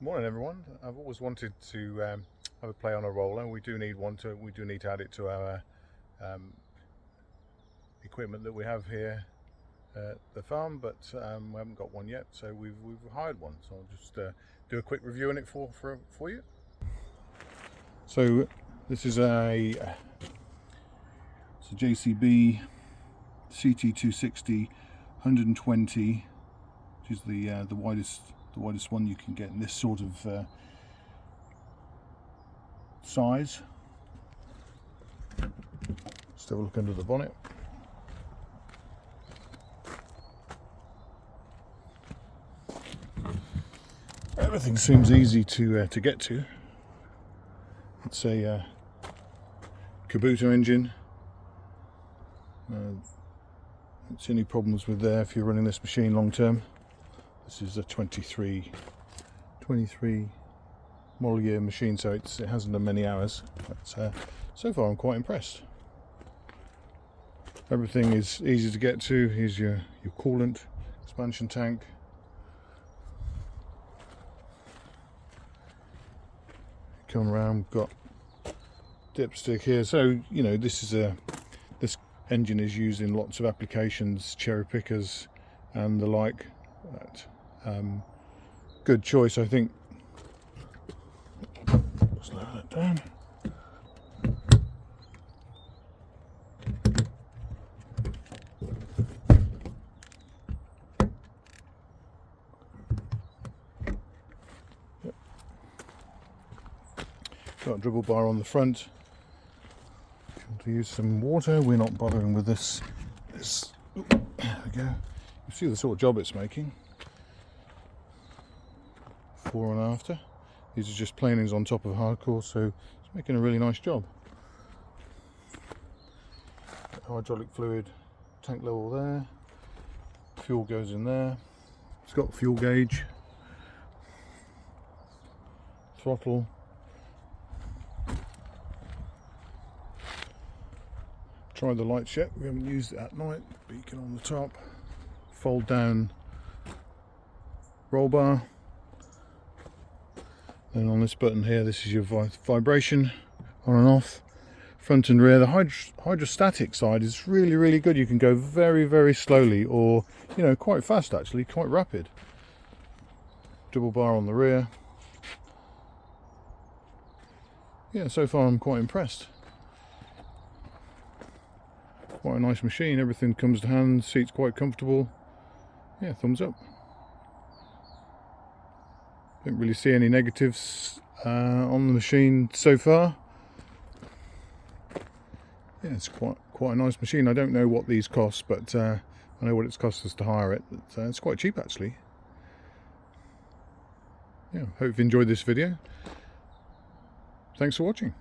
Morning everyone. I've always wanted to have a play on a roller. We do need to add it to our equipment that we have here at the farm, but we haven't got one yet, so we've hired one. So I'll just do a quick review on it for you. So this is it's a JCB CT260 120, which is the widest one you can get in this sort of size. Just have a look under the bonnet. Everything seems easy to get to. It's a Kabuto engine. Don't see any problems with there if you're running this machine long term. This is a 23 model year machine, so it hasn't done many hours, but so far I'm quite impressed. Everything is easy to get to. Here's your coolant expansion tank. Come around, we've got dipstick here, so you know this engine is used in lots of applications, cherry pickers and the like. Good choice, I think. Slow that down. Yep. Got a dribble bar on the front. If you want to use some water, we're not bothering with this. There we go. You see the sort of job it's making. Before and after. These are just planings on top of hardcore, so it's making a really nice job. Hydraulic fluid tank level there. Fuel goes in there. It's got fuel gauge, throttle. Tried the lights yet, we haven't used it at night. Beacon on the top. Fold down roll bar. Then on this button here, this is your vibration on and off, front and rear. The hydrostatic side is really good. You can go very slowly, or you know, quite fast actually, quite rapid. Double bar on the rear. Yeah, so far I'm quite impressed. Quite a nice machine. Everything comes to hand. Seat's quite comfortable. Yeah, thumbs up. Don't really see any negatives on the machine so far. Yeah, it's quite a nice machine. I don't know what these cost, but I know what it's cost us to hire it. But, it's quite cheap actually. Yeah, hope you've enjoyed this video. Thanks for watching.